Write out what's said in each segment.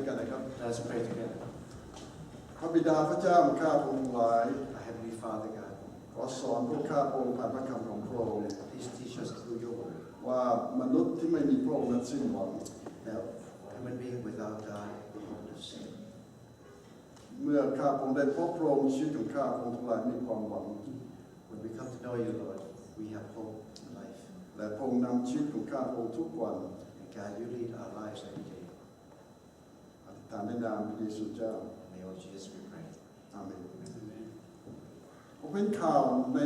กันนะครับ Let's pray together. พระบิดาพระเจ้าข้าพระองค์หลาย Our Heavenly Father God, ขอสอนพวกข้าพระองค์ผ่านพระคำของพระองค์ please teach us through your word ว่ามนุษย์ที่ไม่มีพระองค์นั้นสิ้นหวัง that human being without God are hopeless. เมื่อข้าพระองค์ได้พบพระองค์ชีวิตของข้าพระองค์ทั้งหลายมีความหวัง When we come to know you, Lord, we have hope in life. และพระองค์นำชีวิตของข้าพระองค์ทุกวัน And God, you lead our lives every day. อธิษฐานในนามพระเยซูเจ้า In the name of Jesus we pray. อาเมนผมเห็นข่าวใน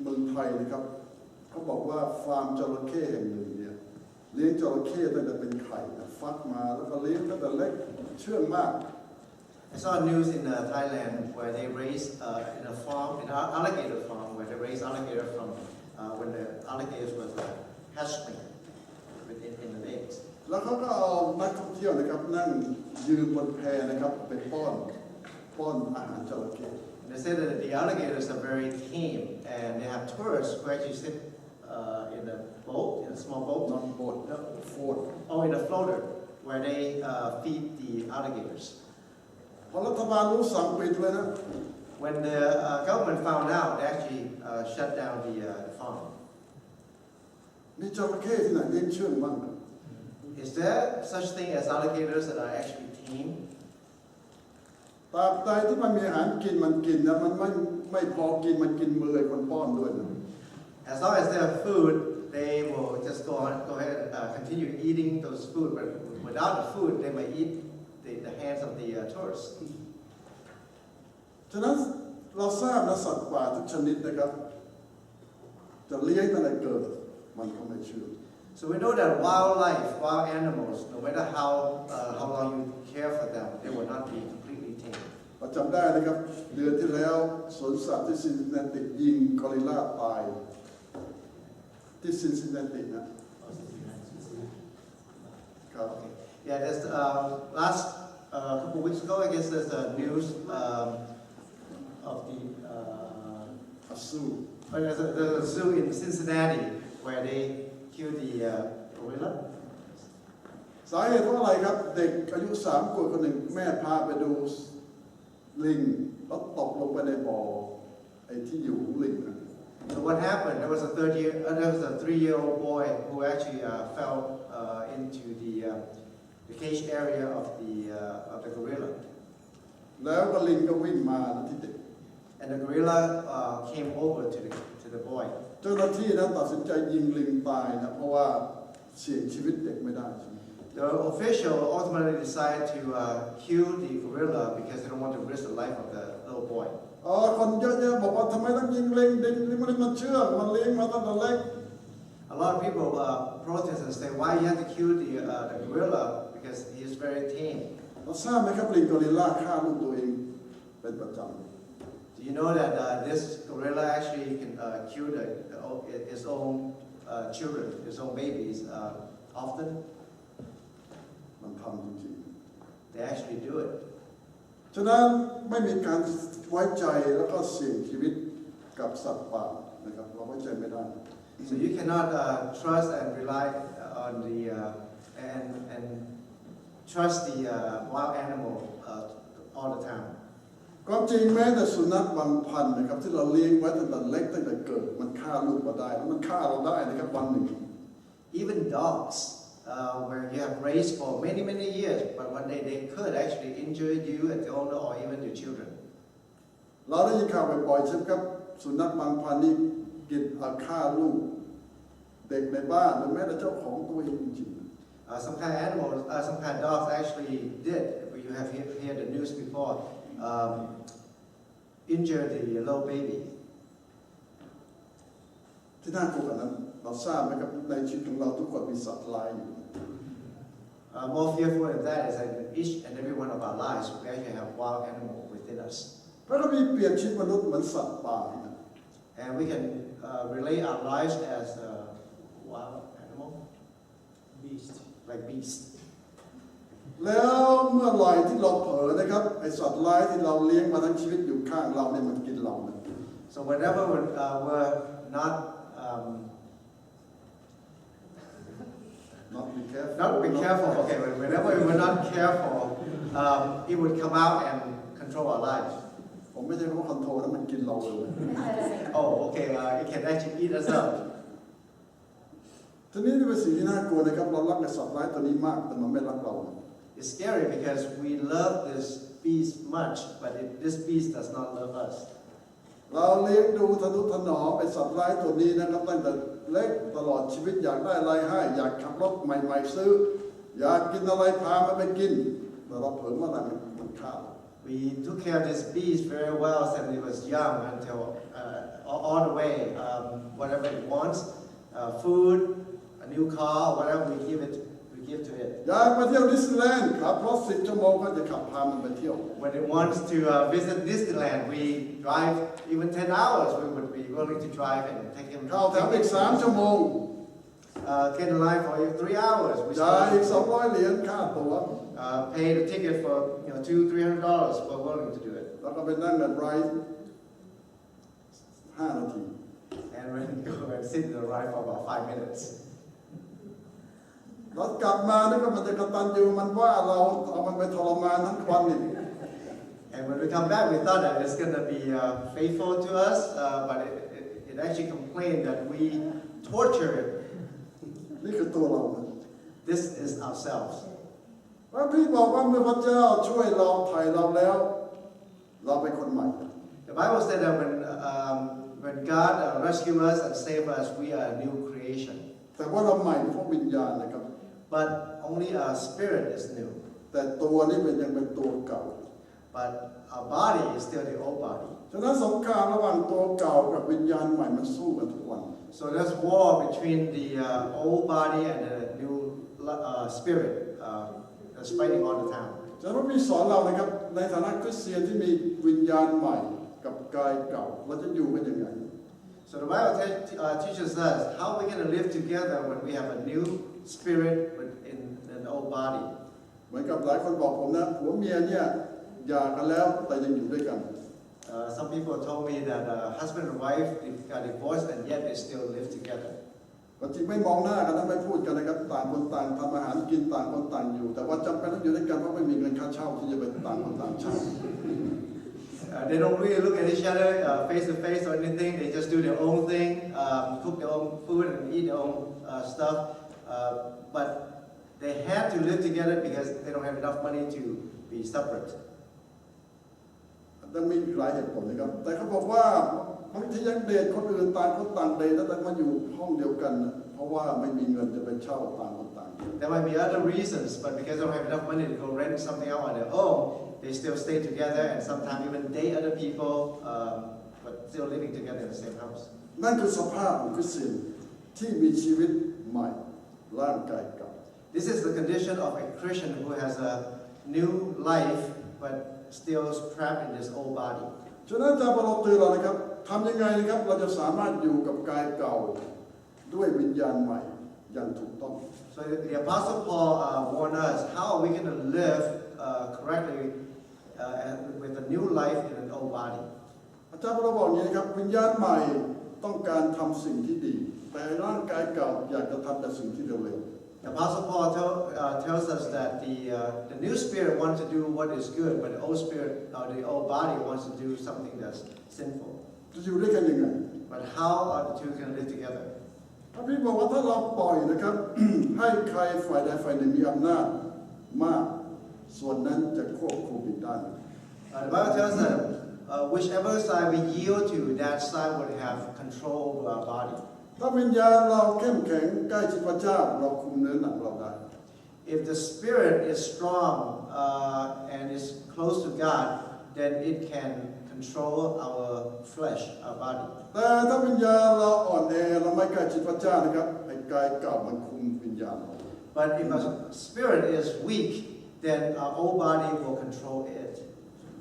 เมืองไทยนะครับเขาบอกว่าฟาร์มจระเข้แห่งหนึ่งเนี่ยเลี้ยงจระเข้ตั้งแต่เป็นไข่นะฟักมาแล้วก็เลี้ยงตั้งแต่เล็กเชื่องมาก I saw news in Thailand where they raised in a farm, in an alligator farm, where they raised alligator from when the alligators was hatchling in the lakes. แล้วเขาก็เอานักท่องเที่ยวนะครับนั่งยืนบนแพนะครับไปป้อนอาหารจระเข้ They said that the alligators are very tame, and they have tourists who actually sit in a boat, in a small boat, not boat, float. Oh, in a floater, where they feed the alligators. พอรัฐบาลรู้สั่งปิดเลยนะ When the government found out, they actually shut down the farm. มีจระเข้ที่ไหนเลี้ยงเชื่องบ้าง Is there such thing as alligators that are actually tame? ตราบใดที่มันมีอาหารกินมันกินนะมันไม่พอกินมันกินมือไอ้คนป้อนด้วยนะ As long as they have food, they will just go ahead continue eating those food. But without the food, they might eat the hands of the tourists. ฉะนั้นเราทราบนะสัตว์ป่าทุกชนิดนะครับจะเลี้ยงตั้งแต่เกิดมันก็ไม่เชื่อ So we know that wildlife, wild animals, no matter how long you care for them, they will not be completely tame. เราจำได้นะครับเดือนที่แล้วสวนสัตว์ที่ซินซินนาติยิงกอริลลาตายที่ซินซินนาตินะครับ Yeah, there's last couple of weeks ago, I guess there's a news of the there's a zoo in Cincinnati where they killed the gorilla. สาเหตุเพราะอะไรครับเด็กอายุ3 ขวบคนหนึ่งแม่พาไปดูลิงแล้วตกลงไปในบ่อไอ้ที่อยู่ของลิงนะ So what happened? There was a 3-year-old boy who actually fell into the cage area of the gorilla. แล้วก็ลิงก็วิ่งมาที่เด็ก And the gorilla came over to the boy. เจ้าหน้าที่นั้นตัดสินใจยิงลิงตายนะเพราะว่าเสี่ยงชีวิตเด็กไม่ได้ The official ultimately decided to kill the gorilla because they don't want to risk the life of the little boy. คนเยอะๆบอกว่าทำไมต้องยิงลิงมันเชื่องมันเลี้ยงมาตั้งแต่เล็ก A lot of people protest and say, why you have to kill the gorilla because he is very tame. เราทราบไหมครับลิงกอริลลาฆ่าลูกตัวเองเป็นประจำ Do you know that this gorilla actually can kill its own children, its own babies often? มันทำจริง They actually do it. ๆฉะนั้นไม่มีการไว้ใจแล้วก็เสี่ยงชีวิตกับสัตว์ป่านะครับเราไว้ใจไม่ได้ So you cannot trust and rely on and trust the wild animal all the time. ความจริงแม้แต่สุนัขบางพันธุ์นะครับที่เราเลี้ยงไว้ตั้งแต่เล็กตั้งแต่เกิดมันฆ่าลูกมาได้แล้วมันฆ่าเราได้นะครับวันหนึ่ง Even dogs, where you have raised for many years, but one day they could actually injure you and the owner or even your children. เราได้ยินข่าวบ่อยๆใช่ไหมครับสุนัขบางพันธุ์นี่กินฆ่าลูกเด็กในบ้านหรือแม้แต่เจ้าของตัวเองจริง Some kind of animals, some kind of dogs actually did. You have heard the news before. Injure the little baby. ที่น่ากลัวกว่านั้นเราทราบไหมครับในชีวิตของเราทุกคนมีสัตว์ร้ายอยู่ More fearful than that is that in each and every one of our lives, we actually have wild animal within us. เพราะเรามีเปรียบชีวิตมนุษย์เหมือนสัตว์ป่า And we can relate our lives as a wild animal, beast, like beast. แล้วเมื่อไหร่ที่เราเผลอนะครับไอสัตว์ร้ายที่เราเลี้ยงมาทั้งชีวิตอยู่ข้างเราเนี่ยมันกินเรานะ So whenever we're not not be careful Not be careful. Okay, whenever we were not careful, it would come out and control our lives. ผมไม่ใช่ว่าคอนโทรลแล้วมันกินเราเลย Oh, okay. It can actually eat us up. ทีนี้นี่เป็นสิ่งที่น่ากลัวนะครับเรารักในสัตว์ร้ายตัวนี้มากแต่มันไม่รักเรา It's scary because we love this beast much, but this beast does not love us. เราเลี้ยงดูทนุถนอมไอ้สัตว์ร้ายตัวนี้นะครับตั้งแต่เล็กตลอดชีวิตอยากได้อะไรให้อยากขับรถใหม่ๆซื้ออยากกินอะไรพามันไปกินแต่เราเผลอเมื่อไหร่มันฆ่า We took care of this beast very well since it was young until all the way. Whatever it wants, food, a new car, whatever we give to it. อยากไปเที่ยวดิสนีย์แลนด์ขับรถ10 ชั่วโมงก็จะขับพามันไปเที่ยว When it wants to visit Disneyland, we drive even 10 hours. We would be willing to drive and take him. เข้าแถวอีก3 ชั่วโมง Get in line for 3 hours. We จ่ายอีก200 เหรียญค่าตั๋ว pay the ticket for $200-300. We're willing to do it. แล้วก็ไปนั่งกับไรด์5 นาที And we go and sit in the ride for about 5 minutes. เรากลับมานี่ก็มันจะกตัญญูมันว่าเราเอามันไปทรมานทั้งวันนี่ And when we come back, we thought that it's going to be faithful to us, but it actually complained that we torture it. นี่คือตัวเรานะ This is ourselves. พระพี่บอกว่าเมื่อพระเจ้าช่วยเราไถ่เราแล้วเราเป็นคนใหม่ The Bible said that when God rescued us and saved us, we are a new creation. แต่ว่าเราใหม่เพราะวิญญาณนะครับ But only our spirit is new. แต่ตัวนี้ยังเป็นตัวเก่า But our body is still the old body. ฉะนั้นสงครามระหว่างตัวเก่ากับวิญญาณใหม่มันสู้กันทุกวัน So there's war between the old body and the new spirit that's fighting all the time. ฉะนั้นพระพี่สอนเรานะครับในฐานะคริสเตียนที่มีวิญญาณใหม่กับกายเก่าเราจะอยู่กันยังไง So the Bible teaches us how we're going to live together when we have a new spirit in an old body. เหมือนกับหลายคนบอกผมนะผัวเมียเนี่ยหย่ากันแล้วแต่ยังอยู่ด้วยกัน Some people told me that husband and wife got divorced and yet they still live together. จริงไม่มองหน้ากันนะไม่พูดกันนะครับต่างคนต่างทำอาหารกินต่างคนต่างอยู่แต่ว่าจำเป็นต้องอยู่ด้วยกันเพราะไม่มีเงินค่าเช่าที่จะไปต่างคนต่างเช่า They don't really look at each other face to face or anything. They just do their own thing, cook their own food and eat their own stuff. But they have to live together because they don't have enough money to be separate. ต้องมีหลายเหตุผลนะครับแต่เขาบอกว่าบางทียังเดทคนอื่นต่างคนต่างเดทแล้วแต่มาอยู่ห้องเดียวกันเพราะว่าไม่มีเงินจะไปเช่าต่างคนต่าง There might be other reasons, but because they don't have enough money to go rent something out on their own, they still stay together and sometimes even date other people, but still living together in the same house. นั่นคือสภาพของคริสเตียนที่มีชีวิตใหม่ร่างกายเก่า This is the condition of a Christian who has a new life, but still trapped in this old body. ฉะนั้นอาจารย์เปาโลเตือนเรานะครับทำยังไงนะครับเราจะสามารถอยู่กับกายเก่าด้วยวิญญาณใหม่อย่างถูกต้อง So the Apostle Paul warned us, how are we going to live correctly with a new life in an old body? อาจารย์เปาโลบอกอย่างนี้ครับวิญญาณใหม่ต้องการทำสิ่งที่ดีแต่ร่างกายเก่าอยากจะทำแต่สิ่งที่เร็ว The Apostle Paul tells us that the new spirit wants to do what is good, but the old spirit or the old body wants to do something that's sinful. จะอยู่ด้วยกันยังไง But how are the two going to live together? พระพี่บอกว่าถ้าเราปล่อยนะครับ ให้ใครฝ่ายใดฝ่ายหนึ่งมีอำนาจมากส่วนนั้นจะควบคุมอีกด้าน The Bible tells us that whichever side we yield to, that side would have control over our body. ถ้าวิญญาณเราเข้มแข็งใกล้ชิดพระเจ้าเราคุมเนื้อหนังเราได้ If the spirit is strong and is close to God, then it can control our flesh, our body. แต่ถ้าวิญญาณเราอ่อนแอเราไม่ใกล้ชิดพระเจ้านะครับไอ้กายเก่ามันคุมวิญญาณเรา But if our spirit is weak, then our old body will control it.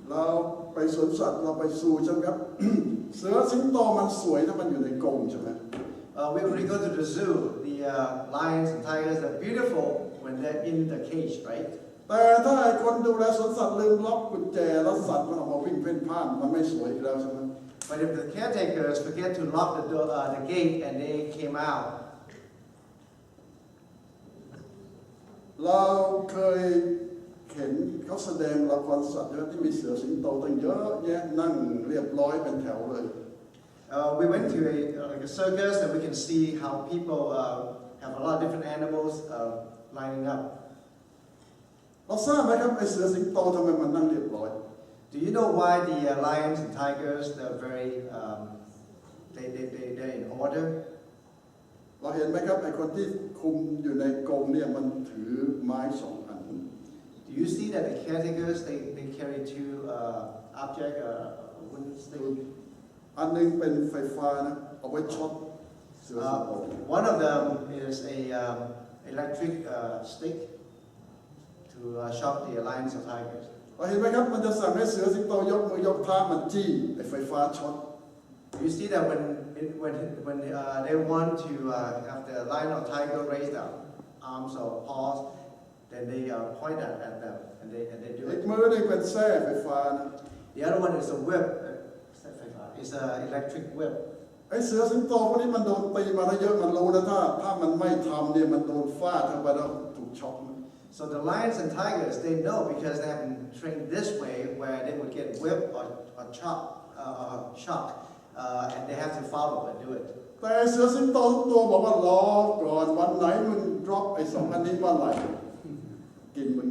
เราไปสวนสัตว์เราไปซูใช่ไหมครับ เสือสิงโตมันสวยถ้ามันอยู่ในกรงใช่ไหม When we go to the zoo, the lions and tigers are beautiful when they're in the cage, right? แต่ถ้าไอ้คนดูแลสวนสัตว์ลืมล็อกกุญแจแล้วสัตว์มันออกมาวิ่งเพ่นพ่านมันไม่สวยอีกแล้วใช่ไหม But if the caretakers forget to lock the gate and they came out, เราเคยเห็นเขาแสดงละครสัตว์ที่มีเสือสิงโตตั้งเยอะแยะนั่งเรียบร้อยเป็นแถวเลย We went to like a circus and we can see how people have a lot of different animals lining up. เราทราบไหมครับไอเสือสิงโตทำไมมันนั่งเรียบร้อย Do you know why the lions and tigers they're very they're in order? เราเห็นไหมครับไอคนที่คุมอยู่ในกรงเนี่ยมันถือไม้2 อัน Do you see that the caretakers they carry two object wooden stick? อันนึงเป็นไฟฟ้านะเอาไว้ช็อตเสือสิงโต One of them is a electric stick to shock the lions or tigers. เราเห็นไหมครับมันจะสั่งให้เสือสิงโตยกมือยกเท้ามันจี้ไอไฟฟ้าช็อต You see that when they want to have the lion or tiger raise their arms or paws, then they point at them and they do อีก it. มือนึงเป็นแส้ไฟฟ้านะ The other one is a whip. It's an electric whip. ไอเสือสิงโตพวกนี้มันโดนตีมาแล้วเยอะมันรู้นะถ้ามันไม่ทำเนี่ยมันโดนฟาดเข้าไปแล้วถูกช็อต So the lions and tigers they know because they have been trained this way where they would get whipped or shocked and they have to follow and do it. แต่เสือสิงโตทุกตัวบอกว่ารอก่อนวันไหนมึง drop ไอ้2 อันนี้เมื่อไหร่กินมัน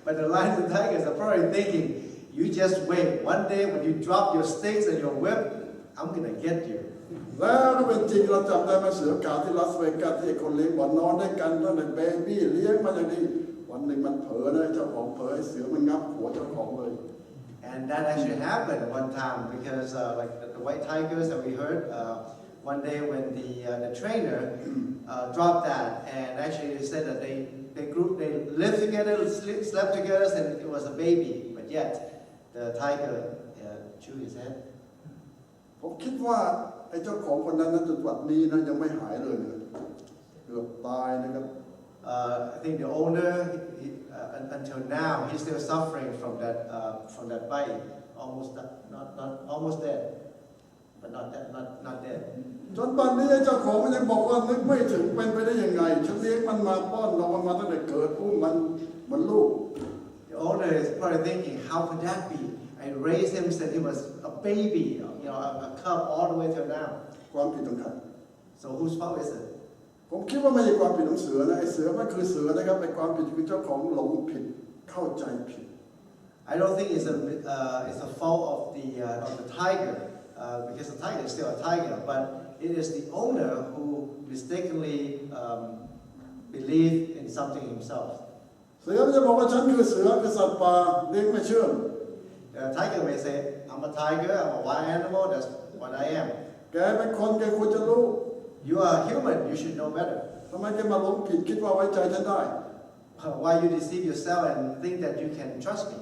But the lions and tigers are probably thinking, you just wait. One day when you drop your sticks and your whip, I'm gonna get you. แล้วก็เป็นจริงเราจับได้มาเสือกาที่ลาสเวกัสที่คนเลี้ยงบ่อนนอนด้วยกันตั้งแต่เบบี้เลี้ยงมาอย่างนี้วันหนึ่งมันเผลอนะเจ้าของเผลอไอ้เสือมันงับหัวเจ้าของเลย And that actually happened one time because like the white tigers that we heard, one day when the trainer dropped that and actually they said that they lived together, slept together and it was a baby, but yet the tiger chewed his head. ผมคิดว่าไอ้เจ้าของคนนั้นจนวันนี้นะยังไม่หายเลยนะเกือบตายนะครับ I think the owner until now he's still suffering from that bite, almost dead, but not dead. จนตอนนี้เจ้าของมันยังบอกว่านึกไม่ถึงเป็นไปได้ยังไงฉันเลี้ยงมันมาป้อนนมมันมาตั้งแต่เกิดอุ้มมันเหมือนลูก The owner is probably thinking, how could that be? I raised him since he was a baby, a cub all the way till now. ความผิดของใคร So whose fault is it? ผมคิดว่าไม่ใช่ความผิดของเสือนะไอ้เสือมันคือเสือนะครับไอ้ความผิดคือเจ้าของหลงผิดเข้าใจผิด I don't think it's a fault of the tiger because the tiger is still a tiger, but it is the owner who mistakenly believed in something himself. เสือมันจะบอกว่าฉันคือเสือคือสัตว์ป่าเลี้ยงไม่เชื่อง The tiger may say, I'm a tiger, I'm a wild animal, that's what I am. แกเป็นคนแกควรจะรู้ You are a human, you should know better. ทำไมแกมาหลงผิดคิดว่าไว้ใจฉันได้ Why you deceive yourself and think that you can trust me?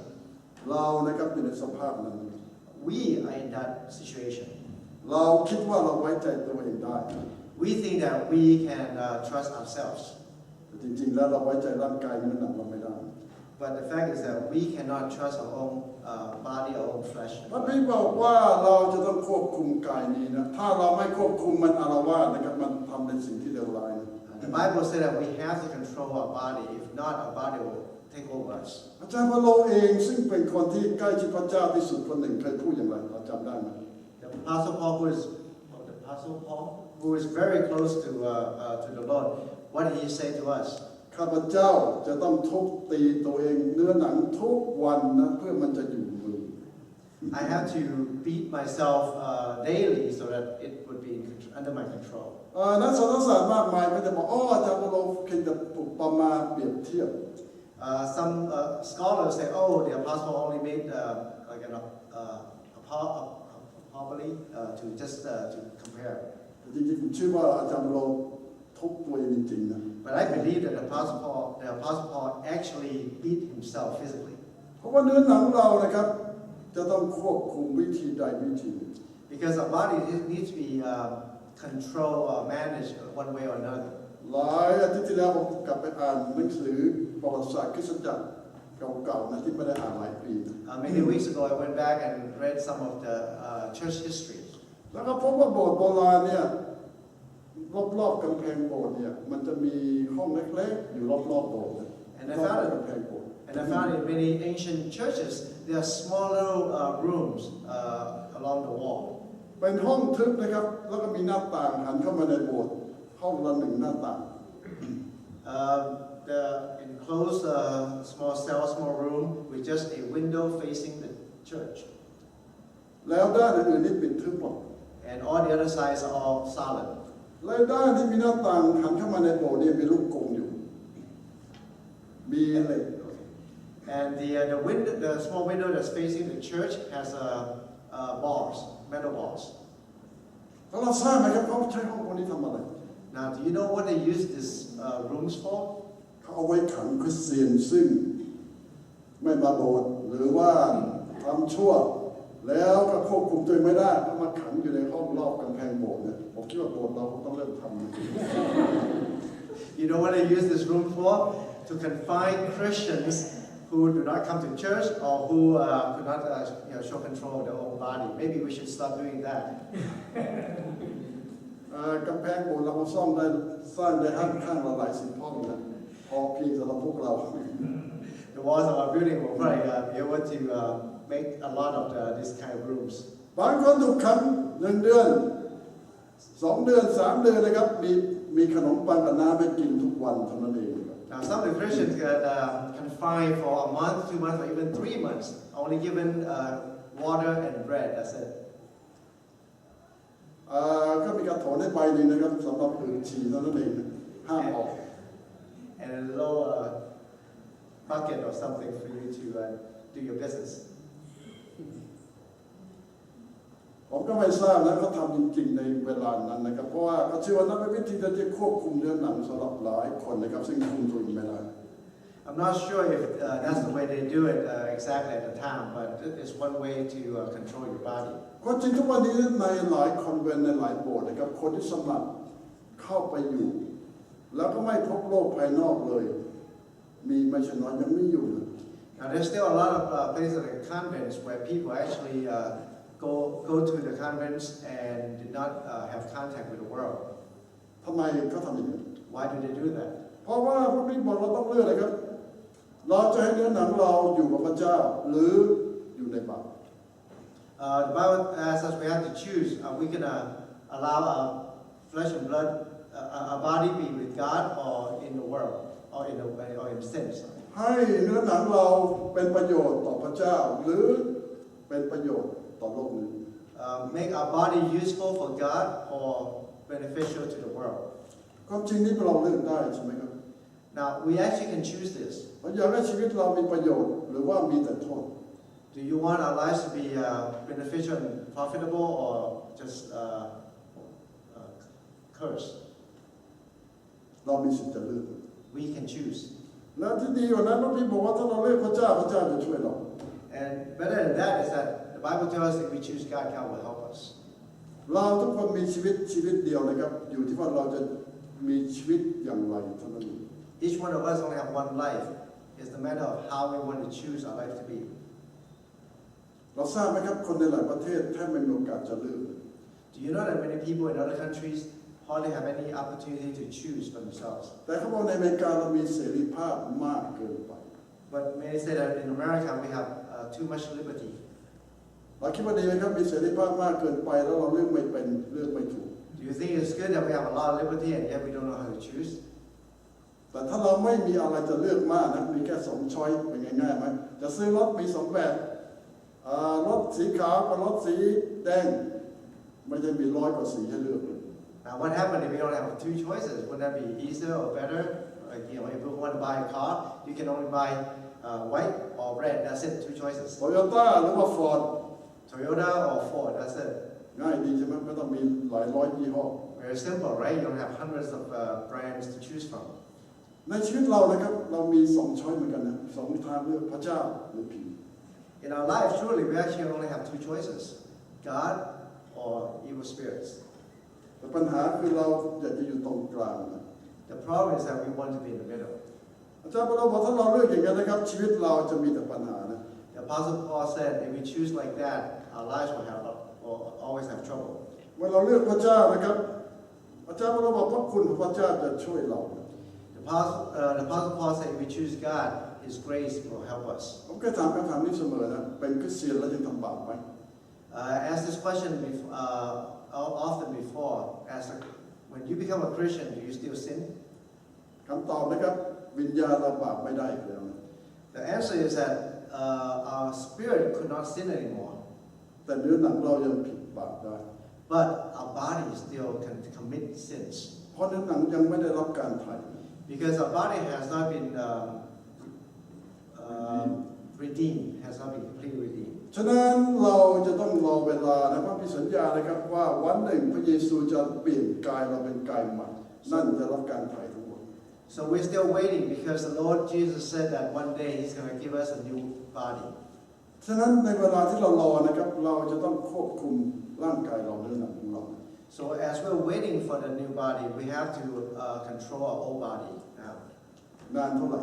เรานะครับอยู่ในสภาพนั้น We are in that situation. เราคิดว่าเราไว้ใจตัวเองได้ We think that we can trust ourselves. แต่จริงๆแล้วเราไว้ใจร่างกายเนื้อหนังเราไม่ได้ But the fact is that we cannot trust our own body, our own flesh. พระพี่บอกว่าเราจะต้องควบคุมกายนี้นะถ้าเราไม่ควบคุมมันอาละวาดนะครับมันทำในสิ่งที่เลวร้าย The Bible says that we have to control our body. If not, our body will take over us. อาจารย์เปาโลเองซึ่งเป็นคนที่ใกล้ชิดพระเจ้าที่สุดคนหนึ่งเคยพูดอย่างไรเราจำได้ไหม The Apostle Paul, who is very close to the Lord, what did he say to us? ข้าพเจ้าจะต้องทุบตีตัวเองเนื้อหนังทุกวันนะเพื่อมันจะอยู่มือ I have to beat myself daily so that it would be under my control. นักสารศาสตร์มากมายก็จะบอกอาจารย์เปาโลเพียงแต่อุปมาเปรียบเทียบ Some scholars say, oh, the apostle only made like an hyperbole to just to compare. จริงๆผมเชื่อว่าอาจารย์เปาโลทุบตัวเองจริงๆนะ But I believe that the apostle Paul actually beat himself physically. เพราะว่าเนื้อหนังเรานะครับจะต้องควบคุมวิธีใดวิธี Because our body needs to be controlled or managed one way or another. หลายอาทิตย์ที่แล้วผมกลับไปอ่านหนังสือประวัติศาสตร์คริสตจักรเก่าๆนะที่ไม่ได้อ่านหลายปี Many weeks ago, I went back and read some of the church history. แล้วก็พบว่าโบสถ์โบราณเนี่ย รอบๆกำแพงโบสถ์เนี่ยมันจะมีห้องเล็กๆอยู่รอบๆโบสถ์ And I รอบ found กำแพงโบสถ์ And I found in many ancient churches, there are small little rooms along the wall. เป็นห้องทึบนะครับแล้วก็มีหน้าต่างหันเข้ามาในโบสถ์ห้องละ1หน้าต่าง The enclosed small cell, small room with just a window facing the church. แล้วด้านอื่นๆนี่ปิดทึบหมด And all the other sides are all solid. และด้านที่มีหน้าต่างหันเข้ามาในโบสถ์เนี่ยมีลูกกรงอยู่มีเหล็ก And the small window that's facing the church has bars, metal bars. แล้วเราทราบไหมครับเขาใช้ห้องพวกนี้ทำอะไร Now, do you know what they use these rooms for? เขาเอาไว้ขังคริสเตียนซึ่งไม่มาโบสถ์หรือว่าทำชั่วแล้วก็ควบคุมตัวเองไม่ได้ก็มาขังอยู่ในห้องรอบกำแพงโบสถ์เนี่ยผมคิดว่าโบสถ์เราต้องเริ่มทำ You know what they use this room for? To confine Christians who do not come to church or who could not show control of their own body. Maybe we should start doing that. กำแพงโบสถ์เราสร้างได้ข้างละหลายสิบห้องนะพอเพียงสำหรับพวกเรา The walls of our building will probably be able to make a lot of these kind of rooms. บางคนถูกขัง1 เดือน 2 เดือน 3 เดือนนะครับมีขนมปังกับน้ำให้กินทุกวันเท่านั้นเอง Now, some of the Christians get confined for a month, 2 months, or even 3 months, only given water and bread. That's it. ก็มีกระโถนให้ใบหนึ่งนะครับสำหรับดื่มฉี่เท่านั้นเองห้ามออก And a little bucket or something for you to do your business. ผมก็ไม่ทราบนะเขาทำจริงๆในเวลานั้นนะครับเพราะว่าเขาเชื่อว่านั่นเป็นวิธีที่จะควบคุมเนื้อหนังสำหรับหลายคนนะครับซึ่งคุมตัวเองไม่ได้ I'm not sure if that's the way they do it exactly at the time, but it's one way to control your body. ก็จริงทุกวันนี้ในหลายคอนเวนต์ในหลายโบสถ์นะครับคนที่สมัครเข้าไปอยู่แล้วก็ไม่พบโลกภายนอกเลยมีไม่ใช่น้อยยังมีอยู่ Now there's still a lot of places like convents where people actually go to the convents and did not have contact with the world. ทำไมเขาทำอย่างนี้ Why do they do that? เพราะว่าพวกนี้บอกเราต้องเลือกนะครับเราจะให้เนื้อหนังเราอยู่กับพระเจ้าหรืออยู่ในบาป The Bible asks us we have to choose. We can allow our flesh and blood, our body be with God or in the world or in sins. ให้เนื้อหนังเราเป็นประโยชน์ต่อพระเจ้าหรือเป็นประโยชน์ต่อโลกนี้ Make our body useful for God or beneficial to the world. ความจริงนี้เราเลือกได้ใช่ไหมครับ Now we actually can choose this. เราอยากให้ชีวิตเรามีประโยชน์หรือว่ามีแต่โทษ Do you want our lives to be beneficial and profitable or just cursed? เรามีสิทธิ์จะเลือก We can choose. และที่ดีกว่านั้นพระพี่บอกว่าถ้าเราเลือกพระเจ้าพระเจ้าจะช่วยเรา And better than that is that the Bible tells us if we choose God, God will help us. เราทุกคนมีชีวิตเดียวนะครับอยู่ที่ว่าเราจะมีชีวิตอย่างไรเท่านั้นเอง Each one of us only have one life. It's the matter of how we want to choose our life to be. เราทราบไหมครับคนในหลายประเทศแทบไม่มีโอกาสจะเลือก Do you know that many people in other countries hardly have any opportunity to choose for themselves? แต่เขาบอกในอเมริกาเรามีเสรีภาพมากเกินไป But many say that in America we have too much liberty. เราคิดว่าดีไหมครับมีเสรีภาพมากเกินไปแล้วเราเลือกไม่เป็นเลือกไม่ถูก Do you think it's good that we have a lot of liberty and yet we don't know how to choose? แต่ถ้าเราไม่มีอะไรจะเลือกมากนะมีแค่2 ช้อยเป็นง่ายๆไหมจะซื้อรถมี2 แบบรถสีขาวกับรถสีแดงไม่ใช่มี100 กว่าสีให้เลือก Now what happens if we don't have 2 choices? Wouldn't that be easier or better? Like, if you want to buy a car, you can only buy white or red. That's it, 2 choices. Toyota หรือว่า Ford Toyota or Ford, that's it. ง่ายดีใช่ไหมไม่ต้องมีหลายร้อยยี่ห้อ Very simple, right? You don't have hundreds of brands to choose from. ในชีวิตเรานะครับเรามี2 ช้อยเหมือนกันนะ2 ทางเลือกพระเจ้าหรือผี In our life, surely we actually only have 2 choices: God or evil spirits. แต่ปัญหาคือเราอยากจะอยู่ตรงกลางนะ The problem is that we want to be in the middle. อาจารย์เราบอกถ้าเราเลือกอย่างนั้นนะครับชีวิตเราจะมีแต่ปัญหานะ The Apostle Paul said, if we choose like that, our lives will always have trouble. เมื่อเราเลือกพระเจ้านะครับ อาจารย์เราบอกว่าคุณพระเจ้าจะช่วยเรา The Apostle Paul said, if we choose God, His grace will help us. ผมเคยถามคำถามนี้เสมอนะเป็นคริสเตียนแล้วยังทำบาปไหม I asked this question often before. When you become a Christian, do you still sin? คำตอบนะครับวิญญาณเราบาปไม่ได้อีกแล้ว The answer is that our spirit could not sin anymore, แต่เนื้อหนังเรายังผิดบาปได้ but our body still can commit sins เพราะเนื้อหนังยังไม่ได้รับการไถ่ because our body has not been redeemed, has not been completely redeemed. ฉะนั้นเราจะต้องรอเวลานะพระพิสัญญานะครับว่าวันหนึ่งพระเยซูจะเปลี่ยนกายเราเป็นกายใหม่นั่นจะรับการไถ่ทั้งหมด So we're still waiting because the Lord Jesus said that one day He's going to give us a new body. ฉะนั้นในเวลาที่เรารอนะครับเราจะต้องควบคุมร่างกายเราเนื้อหนังของเรา So as we're waiting for the new body, we have to control our old body now. นานเท่าไหร่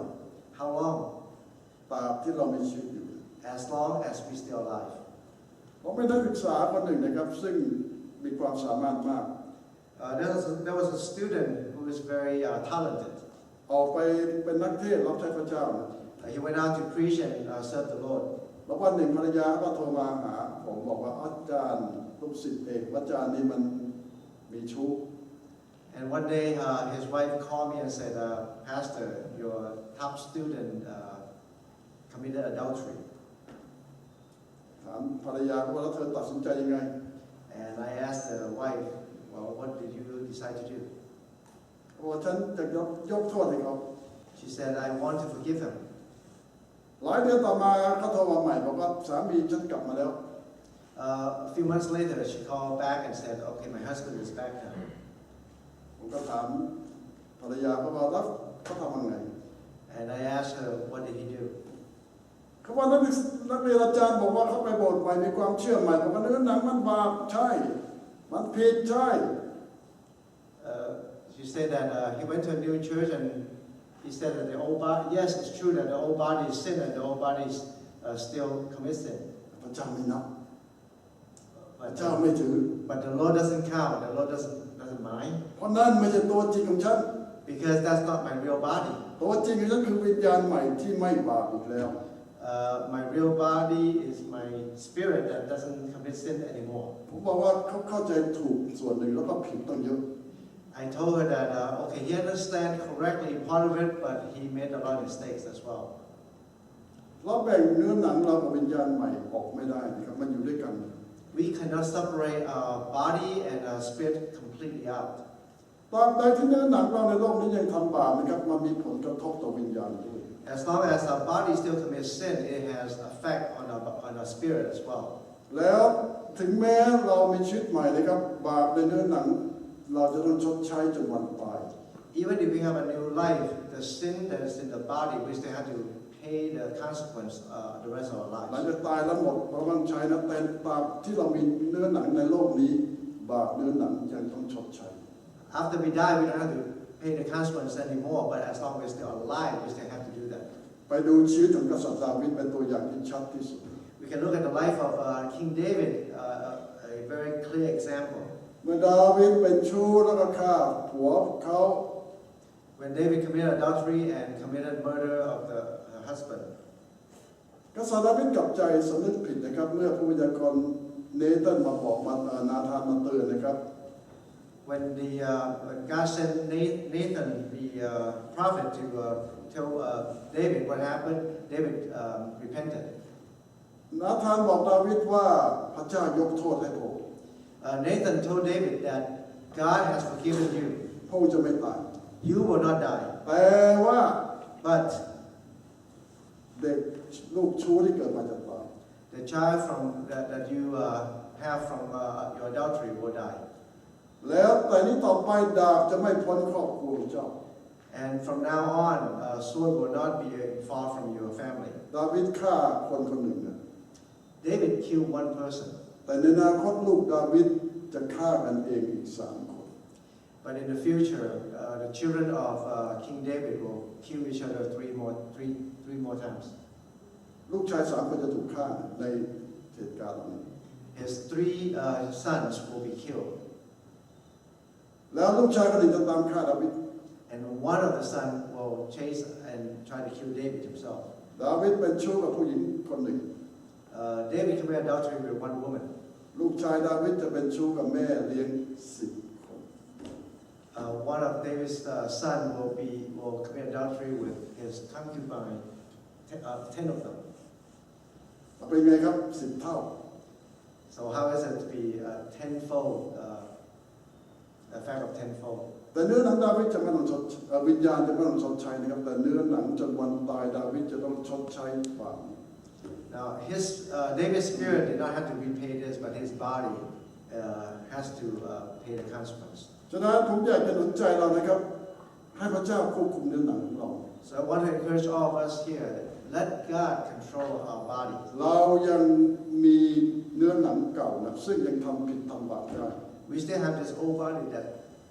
How long? ตราบที่เรามีชีวิตอยู่ As long as we're still alive. ผมเป็นนักศึกษาคนหนึ่งนะครับซึ่งมีความสามารถมาก There was a student who was very talented. ออกไปเป็นนักเทศน์รับใช้พระเจ้านะ He went out to preach and serve the Lord. แล้ววันหนึ่งภรรยาก็โทรมาหาผมบอกว่าอาจารย์ลูกศิษย์เอกอาจารย์นี่มันมีชู้ And one day his wife called me and said, Pastor, your top student committed adultery. ถามภรรยาว่าแล้วเธอตัดสินใจยังไง And I asked the wife, well, what did you decide to do? ว่าฉันจะยกโทษให้เขา She said, I want to forgive him. หลายเดือนต่อมาเขาโทรมาใหม่บอกว่าสามีฉันกลับมาแล้ว A few months later, she called back and said, okay, my husband is back now. ผมก็ถามภรรยาเขาว่าแล้วเขาทำยังไง And I asked her, what did he do? เขาว่านักเรียนอาจารย์บอกว่าเขาไปโบสถ์ใหม่มีความเชื่อใหม่บอกว่าเนื้อหนังมันบาปใช่มันผิดใช่ She said that he went to a new church and he said that the old body, yes, it's true that the old body is sin and the old body is still commits sin. พระเจ้าไม่นับพระเจ้าไม่ถือ But the Lord doesn't count. The Lord doesn't mind. เพราะนั่นไม่ใช่ตัวจริงของฉัน Because that's not my real body. ตัวจริงของฉันคือวิญญาณใหม่ที่ไม่บาปอีกแล้ว My real body is my spirit that doesn't commit sin anymore. ผมบอกว่าเขาเข้าใจถูกส่วนหนึ่งแล้วก็ผิดตั้งเยอะ I told her that okay, he understand correctly part of it, but he made a lot of mistakes as well. เราแบ่งเนื้อหนังเรากับวิญญาณใหม่ออกไม่ได้นะครับมันอยู่ด้วยกัน We cannot separate our body and our spirit completely out. ตราบใดที่เนื้อหนังเราในโลกนี้ยังทำบาปนะครับมันมีผลกระทบต่อวิญญาณด้วย As long as our body still commits sin, it has effect on our spirit as well. แล้วถึงแม้เรามีชีวิตใหม่นะครับบาปในเนื้อหนังเราจะต้องชดใช้จนวันตาย Even if we have a new life, the sin that is in the body, we still have to pay the consequence the rest of our หลัง lives. จากตายแล้วหมดเราต้องใช้นะแต่ตราบที่เรามีเนื้อหนังในโลกนี้บาปเนื้อหนังยังต้องชดใช้ After we die, we don't have to pay the consequence anymore, but as long as we're still alive, we still have to do that. ไปดูชีวิตของกษัตริย์ดาวิดเป็นตัวอย่างที่ชัดที่สุด We can look at the life of King David, a very clear example. เมื่อดาวิดเป็นชู้แล้วก็ฆ่าผัวเขา When David committed adultery and committed murder of the husband, กษัตริย์ดาวิดกลับใจสำนึกผิดนะครับเมื่อผู้พยากรณ์เนตันมาบอกนาธานมาเตือนนะครับ when God sent Nathan, the prophet, to tell David what happened, David repented. นาธานบอกดาวิดว่าพระเจ้ายกโทษให้ผม Nathan told David that God has forgiven you. พระองค์จะไม่ตาย You will not die. แต่ว่า But เด็กลูกชู้ที่เกิดมาจะตาย the child that you have from your adultery will die. แล้วแต่นี้ต่อไปดาบจะไม่พ้นครอบครัวเจ้า And from now on, sword will not be far from your family. ดาวิดฆ่าคนคนหนึ่งนะ David killed one person. แต่ในอนาคตลูกดาวิดจะฆ่ากันเองอีก3 คน But in the future, the children of King David will kill each other three more times. ลูกชาย3 คนจะถูกฆ่าในเหตุการณ์นี้ His 3 sons will be killed. แล้วลูกชายคนหนึ่งจะตามฆ่าดาวิด and one of the son will chase and try to kill David himself. ดาวิดเป็นชู้กับผู้หญิงคนหนึ่ง David committed adultery with one woman. ลูกชายดาวิดจะเป็นชู้กับแม่เลี้ยง10 คน One of David's son will commit adultery with his concubine, 10 of them. เป็นไงครับ10 เท่า So how is it to be tenfold, effect of tenfold? แต่เนื้อหนังดาวิดจะไม่ต้องชดวิญญาณจะไม่ต้องชดใช้นะครับแต่เนื้อหนังจนวันตายดาวิดจะต้องชดใช้บาป Now David's spirit did not have to repay this, but his body has to pay the consequence. ฉะนั้นผมอยากจะหนุนใจเรานะครับให้พระเจ้าควบคุมเนื้อหนังของเรา So I want to encourage all of us here, let God control our body. เรายังมีเนื้อหนังเก่านะซึ่งยังทำผิดทำบาปได้ We still have this old body that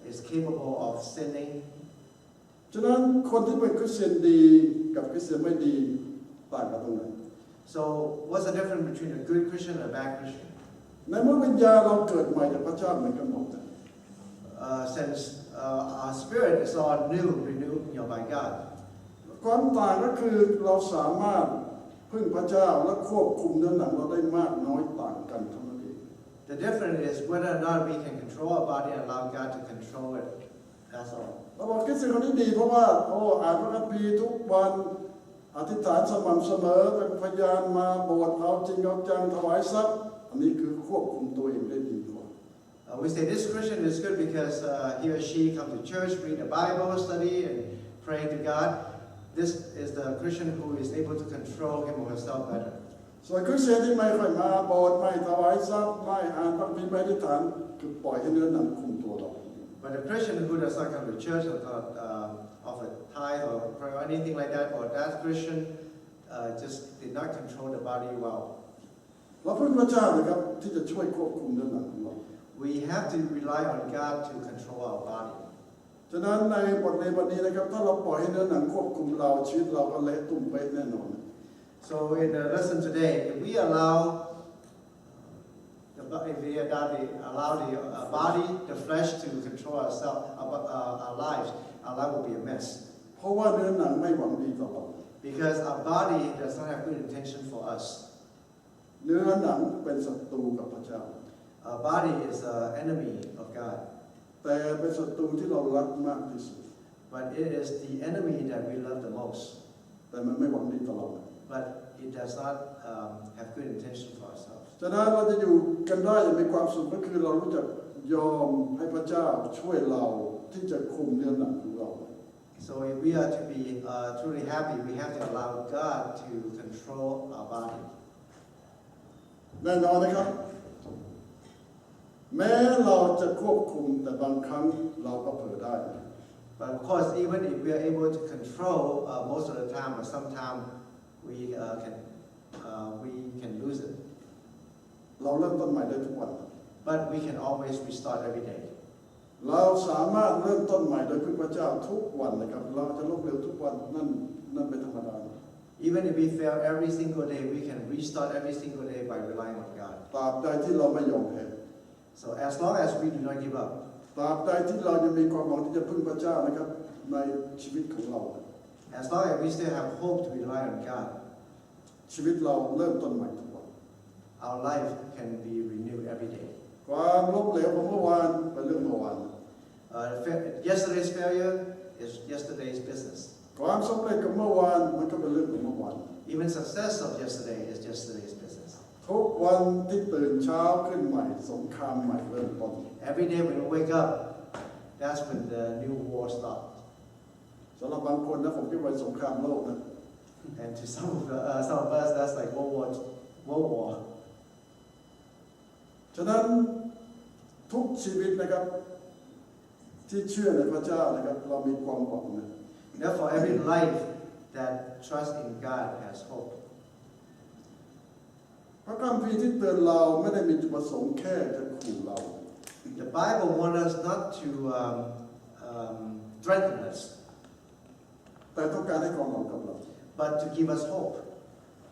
is capable of sinning. ฉะนั้นคนที่เป็นคริสเตียนดีกับคริสเตียนไม่ดีต่างกันตรงไหน So what's the difference between a good Christian and a bad Christian? ในเมื่อวิญญาณเราเกิดใหม่จากพระเจ้าเหมือนกันหมดนะ Since our spirit is all new, renewed by God. ความต่างก็คือเราสามารถพึ่งพระเจ้าและควบคุมเนื้อหนังเราได้มากน้อยต่างกันเท่านั้นเอง The difference is whether or not we can control our body and allow God to control it. That's all. เราบอกคริสเตียนคนนี้ดีเพราะว่าอ่านพระคัมภีร์ทุกวันอธิษฐานสม่ำเสมอเป็นพยานมาโบสถ์เอาจริงเอาจังถวายทรัพย์อันนี้คือควบคุมตัวเองได้ดีกว่า We say this Christian is good because he or she come to church, read the Bible, study, and pray to God. This is the Christian who is able to control him or herself better. ส่วนคริสเตียนที่ไม่ค่อยมาโบสถ์ไม่ถวายทรัพย์ไม่อ่านพระคัมภีร์ไม่อธิษฐานคือปล่อยให้เนื้อหนังคุมตัวเรา But the Christian who does not come to church or not offer tithe or pray or anything like that, or that Christian just did not control the body well. เราพึ่งพระเจ้านะครับที่จะช่วยควบคุมเนื้อหนังของเรา We have to rely on God to control our body. ฉะนั้นในบทเรียนวันนี้นะครับถ้าเราปล่อยให้เนื้อหนังควบคุมเราชีวิตเราก็เละตุ่มเป๊ะแน่นอน So in the lesson today, if we allow the body, the flesh to control ourselves, our lives, our life will be a mess. เพราะว่าเนื้อหนังไม่หวังดีต่อเรา Because our body does not have good intention for us. เนื้อหนังเป็นศัตรูกับพระเจ้า Our body is an enemy of God. แต่เป็นศัตรูที่เรารักมากที่สุด But it is the enemy that we love the most. แต่มันไม่หวังดีต่อเรา But it does not have good intention for ourselves. ฉะนั้นเราจะอยู่กันได้อย่างมีความสุขก็คือเรารู้จักยอมให้พระเจ้าช่วยเราที่จะคุมเนื้อหนังของเรา So if we are to be truly happy, we have to allow God to control our body. แน่นอนนะครับแม้เราจะควบคุมแต่บางครั้งเราก็เผลอได้ But of course, even if we are able to control most of the time, or sometimes we can lose it. เราเริ่มต้นใหม่ได้ทุกวัน But we can always restart every day. เราสามารถเริ่มต้นใหม่โดยพึ่งพระเจ้าทุกวันนะครับเราจะล้มเหลวทุกวันนั่นเป็นธรรมดา Even if we fail every single day, we can restart every single day by relying on God. ตราบใดที่เราไม่ยอมแพ้ So as long as we do not give up, ตราบใดที่เรายังมีความหวังที่จะพึ่งพระเจ้านะครับในชีวิตของเรา as long as we still have hope to rely on God, ชีวิตเราเริ่มต้นใหม่ทุกวัน our life can be renewed every day. ความล้มเหลวของเมื่อวานเป็นเรื่องเมื่อวาน Yesterday's failure is yesterday's business. ความสำเร็จของเมื่อวานมันก็เป็นเรื่องของเมื่อวาน Even success of yesterday is yesterday's business. ทุกวันที่ตื่นเช้าขึ้นใหม่สงครามใหม่เริ่มต้น Every day when we wake up, that's when the new war starts. สำหรับบางคนนะผมคิดว่าสงครามโลกนะ And to some of us, that's like World War. ฉะนั้นทุกชีวิตนะครับที่เชื่อในพระเจ้านะครับเรามีความหวังนะ Therefore, every life that trusts in God has hope. พระคัมภีร์ที่เตือนเราไม่ได้มีจุดประสงค์แค่จะขู่เรา The Bible wants us not to threaten us, แต่ต้องการให้ความหวังกับเรา but to give us hope.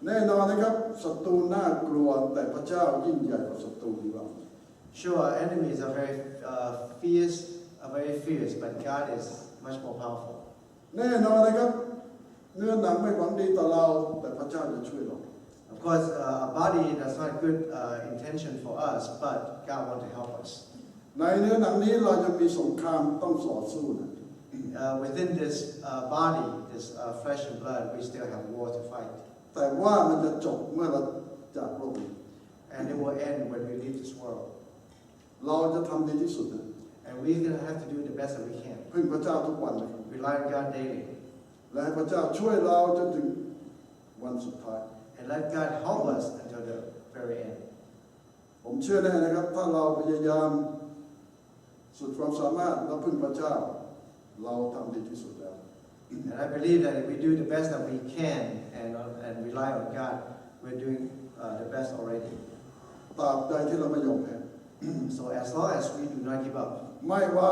แน่นอนนะครับศัตรูน่ากลัวแต่พระเจ้ายิ่งใหญ่กว่าศัตรูของเรา Sure, our enemies are very fierce, are very fierce, but God is much more powerful. แน่นอนนะครับเนื้อหนังไม่หวังดีต่อเราแต่พระเจ้าจะช่วยเรา Of course, our body does not good intention for us, but God wants to help us. ในเนื้อหนังนี้เราจะมีสงครามต้องต่อสู้นะ Within this body, this flesh and blood, we still have war to fight. แต่ว่ามันจะจบเมื่อเราจากโลกนี้ And it will end when we leave this world. เราจะทำดีที่สุดนะ And we're going to have to do the best that we can. พึ่งพระเจ้าทุกวันนะครับ Rely on God daily. และให้พระเจ้าช่วยเราจนถึงวันสุดท้าย And let God help us until the very end. ผมเชื่อแน่นะครับถ้าเราพยายามสุดความสามารถและพึ่งพระเจ้าเราทำดีที่สุดแล้ว And I believe that if we do the best that we can and rely on God, we're doing the best already. ตราบใดที่เราไม่ยอมแพ้ So as long as we do not give up, ไม่ว่า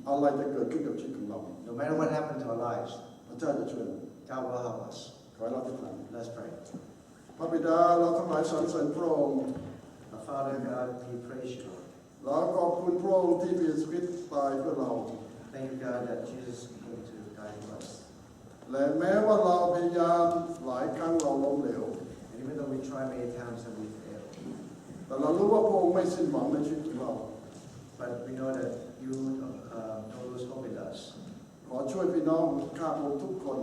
อะไรจะเกิดขึ้นกับชีวิตของเรา no matter what happens to our lives, พระเจ้าจะช่วยเรา God will help us. ขอให้เราทุกท่าน Let's pray. พระบิดาเราทั้งหลายสรรเสริญพระองค์ Our Father God, we praise you. เราขอบคุณพระองค์ที่มีชีวิตตายเพื่อเรา Thank you, God, that Jesus came to die for us. และแม้ว่าเราพยายามหลายครั้งเราล้มเหลว And even though we try many times and we fail, แต่เรารู้ว่าพระองค์ไม่สิ้นหวังในชีวิตของเรา but we know that you don't lose hope in us. ขอช่วยพี่น้องข้าพระองค์ทุกคน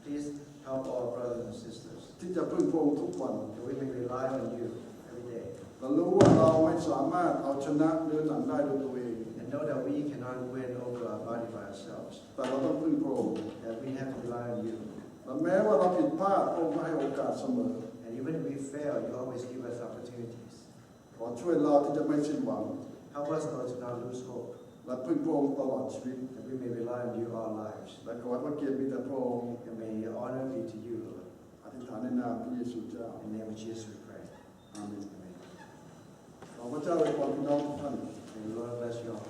Please help our brothers and sisters ที่จะพึ่งพระองค์ทุกวัน that we may rely on you every day. เรารู้ว่าเราไม่สามารถเอาชนะเนื้อหนังได้ด้วยตัวเอง And know that we cannot win over our body by ourselves. แต่เราต้องพึ่งพระองค์ That we have to rely on you. และแม้ว่าเราผิดพลาดพระองค์ก็ให้โอกาสเสมอ And even if we fail, you always give us opportunities. ขอช่วยเราที่จะไม่สิ้นหวัง Help us, Lord, to not lose hope. และพึ่งพระองค์ตลอดชีวิต That we may rely on you all our lives. และขอให้พระเกียรติมีแต่พระองค์ And may honor be to you, Lord. อธิษฐานในนามพระเยซูเจ้า In the name of Jesus we pray. อาเมน Amen. ขอพระเจ้าอวยพรพี่น้องทุกท่าน May the Lord bless you all.